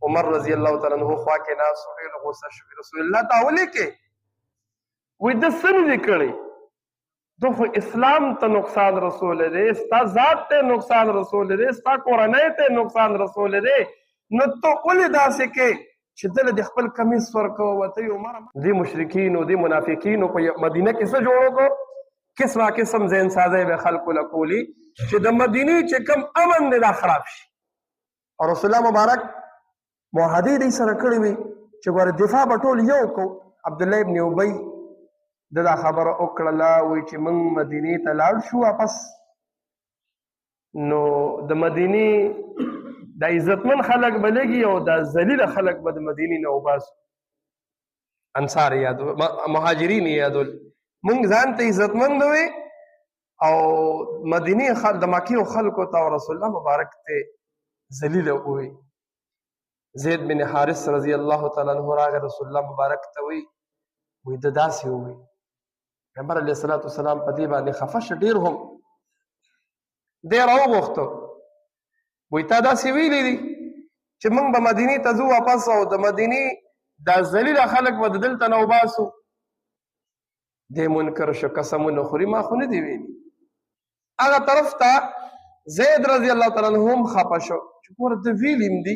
عمر رضی الله تعالی عنہ خوا کې ناس ډېر غوسه شو رسول الله ته ولیکې وې د څه نه کړی دو خو اسلام ته نقصان رسول دی ستا ذات ته نقصان رسول دی ستا کورنۍ ته نقصان رسول دی نو ته ولې داسې کې چې دله د خپل کمیس ورکوه ورته یې عمر دې مشرکینو دې منافقینو په مدینه کې څه جوړ کړو قسمه قسم ذهن سازی به خلکو له کولي چې د مدینې چې کم امن دی دا خراب شي او رسول الله مبارک معاهدې دې سره کړې وي چې ګوره دفاع به ټول یو کوو عبدالله ابن ابی دا خبره وکړله وایي چې موږ مدینې ته لاړ شو واپس نو د مدینې د عزتمن خلک به لږي او د ذلیله خلک به د مدینې نه وباسو انصار یادو مهاجرین یادول موږ ځان ته عزتمند وي او مدینې د مکې خلکو ته رسول الله مبارک ته ذلیله وي زید بن حارث رضی الله تعالی عنہ راغی رسول الله مبارک ته وي د داسې وي پیغمبر علیه الصلاة والسلام په دې باندې خفه شه ډېر هم دی راوغوښته وایي تا داسې ویلي دي چې موږ به مدینې ته ځو واپس او د مدینې دا ذلیله خلک به د دلته نه وباسو دی منکر شو قسمونه خوري ما خو نه دي ویلي هغه طرف ته زید رضی الله تعالی عنه هم خفه شو چې ګوره ده ویلي م دي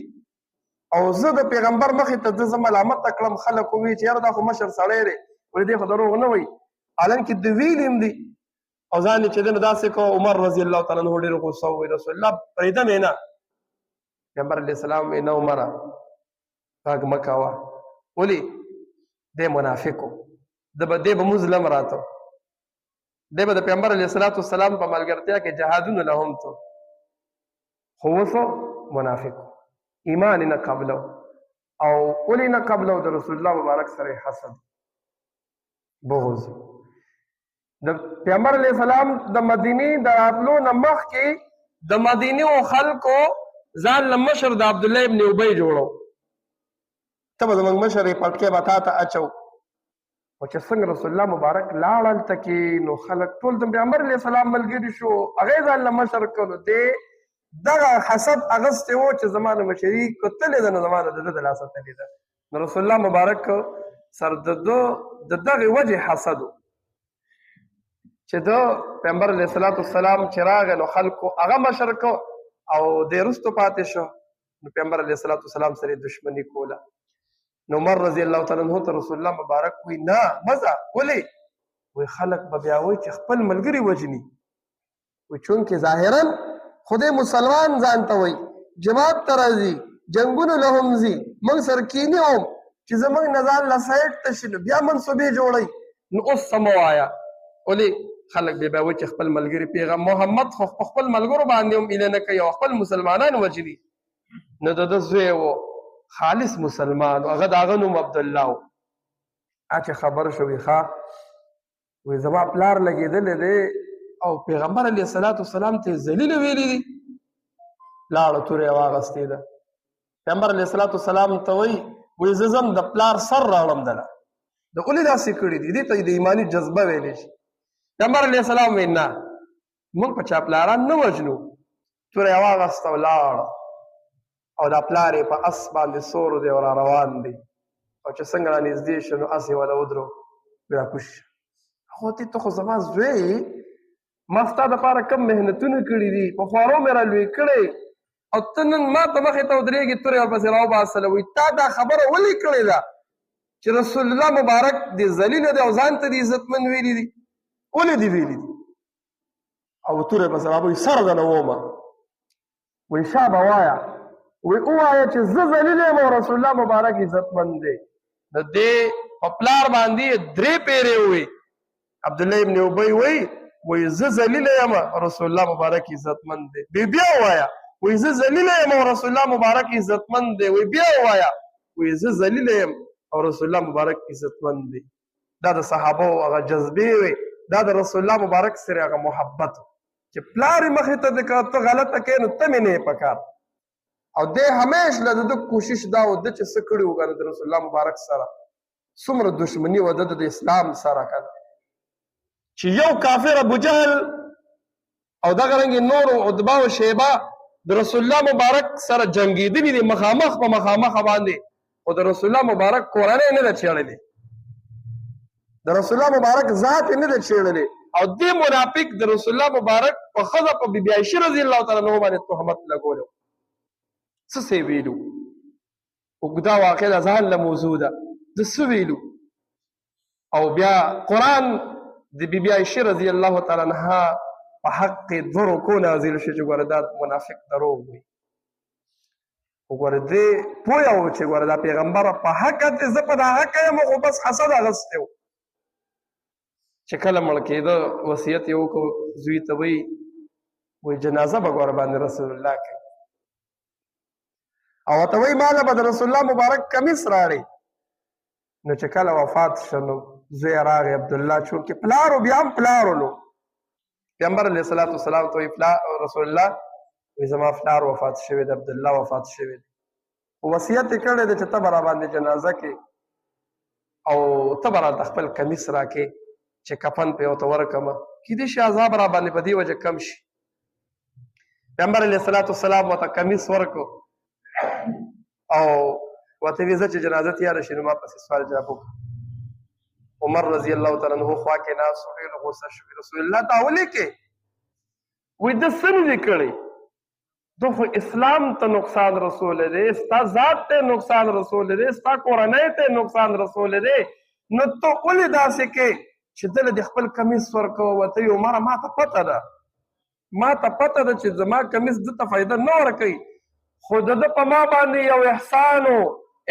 او زه د پیغمبر مخې ته زه ملامت کړم خلک ووایي چې یاره دا خو مشر سړی دی ولې دی خو دروغ نه وایي حالانکه د ویلي م دي او ځان یې چې دی نو داسې کو عمر رضی الله تعالی عنه ډېر غوسه ووایي رسول الله پرېږده مې نه پیغمبر علیه السلام وایي نه عمره غږ مه کوه ولې دی منافق و دی به مظلم راته دی به د پیغمبر علیه الصلاة والسلام په ملګرتیا کې جهادونه له هم تو خو اوسو منافق ایمان نه قبلو او ولې نه قبلو د رسول الله مبارک سره حسد بغض د پیغمبر علیه السلام د مدینې د راتلو نه مخکې د مدینې خلکو ځان له مشر د عبدالله ابن ابی جوړو ته به زموږ مشر یې پټکې به تا ته اچو او چې څنګه رسول الله مبارک لاړ هلته کې نو خلک ټول د پیغمبر علیه السلام ملګري شو هغه یې ځان له مشر کړو دی دغه حسد اغستی و چې زما د مشري کتلې ده نو زما د ده د لاسه تلې ده نو رسول الله مبارک سر د دغې وجې حسد و چې د پیغمبر علیه الصلاة والسلام چې راغی نو خلکو هغه مشر کو او دی وروستو پاتې شو نو پیغمبر علیه الصلاة والسلام سره یې دشمني کوله نو عمر رضی الله تعالی عنہ ته رسول الله مبارک وی نه مزه ولې وی خلک به بیا وایي چې خپل ملګري وجني وی چونکې ظاهرا خدای مسلمان ځان ته وایي جماعت ته راځي جنګونو له هم ځي موږ سره کینې هم چې زموږ نه ځان له سایډ ته شي نو بیا منصوبې جوړوي نو اوس څه مه وایه ولې خلک بیا وایي چې خپل ملګري پیغام محمد خو په خپل ملګرو باندې هم ایله نه کوي او خپل مسلمانان وجني نو د ده زوی و خالص مسلمان هغه د هغه نوم عبدالله و چې خبر شو وي ښه وایي زما پلار لګېدلی دی او پیغمبر علیه الصلاة والسلام ته ذلیله ویلي دي لاړه تورې یې واغستې ده پیغمبر علیه الصلاة والسلام ته وایي زه ځم د پلار سر راوړم دله د ولې داسې کړي دي دې ته د ایماني جذبه ویلی شي پیغمبر علیه السلام وایي نه موږ په چا پلاران نه وژنو توره یې واغسته او لاړه او دا پلار یې په اس باندې سور دی او را روان دی او چې څنګه را نږدې شو نو اس یې وله ودرو راکوش خو ته خو زما زوی ما ستا دپاره کم محنتونه کړي دي په خوارو مې را لوی کړی او ته نن ما ته مخې ته ودرېږي تورې ورپسې راوباسله وایي تا دا خبره ولې کړې ده چې رسول الله مبارک دې ذلیله دی او ځان ته دې عزتمند ویلي دي ولې دې ویلي دي او تورې پسې رابوي سر ده نه ومه وایي شا به وایه وی ووایه چې زه ذلیله یم او رسول الله مبارک عزتمند دی نو دې په پلار باندې درې پیرې ووایي عبدالله ابن ابی وایي زه ذلیله یم رسول الله مبارک عزتمند دی بیا ووایه وایي زه ذلیله یم او رسول الله مبارک عزتمند دی وایي بیا ووایه وایي زه ذلیله یم او رسول الله مبارک عزتمند دی دا د صحابو هغه جذبې وې دا د رسول الله مبارک سره هغه محبت چې پلار یې مخې ته د که ته غلطه کوې نو ته مې نه یې پکار او دی همیش له د کوشش دا و ده چې څه کړي و که د رسول الله مبارک سره څومره دشمني و ده د اسلام سره که چې یو کافر ابو جهل او دغه رنګې نورو عتبه او شیبه د رسول الله مبارک سره جنگیدلی دي مخامخ په مخامخ باندې، خو د رسول الله مبارک کورنۍ نه ده چېړلې، د رسول الله مبارک ذات یې نه ده چېړلې. او دې منافق د رسول الله مبارک په ښځه په بي بي عایشې رضی الله تعالی عنها باندې تهمت لګولو. څه سې ویلو؟ اوږده واقع ده، ځان له موضوع ده، د څه ویلو؟ او بیا قرآن د بي بي عایشې رضی الله تعالی عنها په حق کې دوه رکو نازل شو چې ګوره دا منافق دروغ وایي. وګوره دې پوه و چې ګوره دا پیغمبر په حقه دی، زه په دا حقه یم، خو بس حسد اغستی و. چې کله مړ کېده وصیت یې وکړو زوی ته وایي جنازه به ګوره باندې رسول الله کوي، او ورته وایي ماله به د رسول الله مبارک کمیس راړی. نو چې کله وفات شو نو زوی یې راغی عبدالله، چونکې پلار و بیا هم پلار ولو. پیغمبر علیه الصلاة والسلام ته وایي رسول الله وایي زما پلار وفات شوی دی، عبدالله وفات شوی دی، وصیت یې کړی دی چې ته به راباندې جنازه کې او ته به راته خپل کمیس راکې چې کفن پې ورته ورکړمه، کیدای شي عذاب راباندې په دې وجه کم شي. پیغمبر علیه الصلاة والسلام ورته کمیس ورکړو او ورته ویې زه چې جنازه تیاره شي نو ما پسې سوال جواب وکړه. عمر رضی الله تعالی عنه خوا کې ناست و، ډېر غوسه شوي، رسول الله ته ولیکې وایي ده څه نه دي کړی، ده خو اسلام ته نقصان رسولی دی، ستا ذات ته نقصان رسولی دی، ستا کورنۍ ته نقصان رسولی دی، نو ته ولې داسې کې چې دله د خپل کمیس ورکوه. ورته ویې عمره ما ته پته ده چې زما کمیس ده ته فایده نه ورکوي، خو د ده په ما باندې یو احسان و،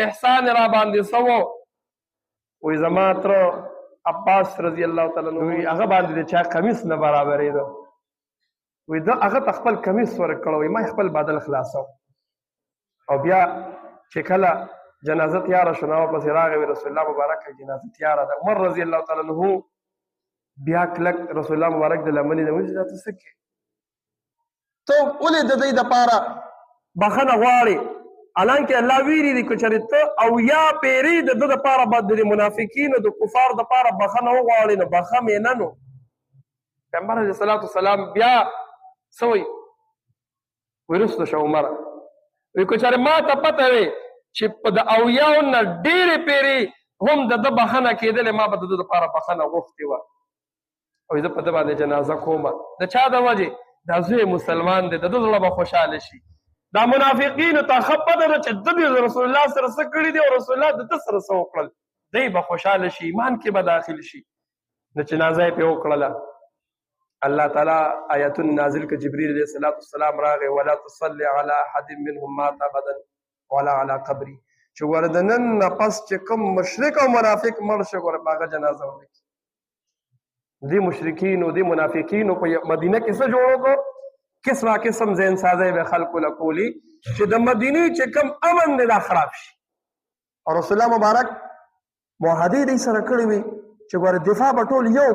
احسان یې را باندې څه و. وایي زما تره عباس رضی الله تعالی عنه وایي هغه باندې د چا کمیس نه برابرېده، وایي ده هغه ته خپل کمیس ورکړی، وایي ما خپل بدل خلاصو. او بیا چې کله جنازه تیاره شو نو ورپسې راغی، وایي رسول الله مبارک جنازه تیاره ده. عمر رضی الله تعالی عنه بیا کلک رسول الله مبارک د لمنې نه وایي دا ته څه کوې، ته ولې د دوی دپاره بخښنه غواړې، حالانکې الله ویلي دي که چېرې ته اویا پېرې د ده دپاره به د منافقینو د کفارو دپاره بخښنه وغواړې نو بخښه مې نه نو. پیغمبر علیه الصلاة والسلام بیا څه وایي وروسته شه عمره وایي که چېرې ما ته پته وې چې په د اویاو نه ډېرې پېرې هم د ده بخښنه کېدلې ما به د ده دپاره بخښنه غوښتې وه. او زه په ده باندې جنازه کومه، د چا د وجې؟ دا زوی مسلمان دی، د ده زړه به خوشحاله شي. دا منافقینو ته ښه پته ده چې ده د رسول الله سره څه کړي دي او رسول الله د ده سره څه وکړل، دی به خوشحاله شي، ایمان کې به داخل شي. نو جنازه یې پرې وکړله، الله تعالی آیتونه نازل کړه، جبریل علیه الصلاة والسلام راغی، ولا تصلي على احد منهم مات ابدا ولا على قبري، چې ګوره د نن نه پس چې کوم مشرک او منافق مړ شي ګوره په هغه جنازه ونه کړي. دې مشرکینو دې منافقینو په مدینه کې څه جوړ وکړو؟ قسمه قسم ذهن سازی به خلکو له کولي چې د مدینې چې کوم امن دی دا خراب شي. او رسول الله مبارک معاهدې دې سره کړې وي چې ګوره دفاع به ټول یو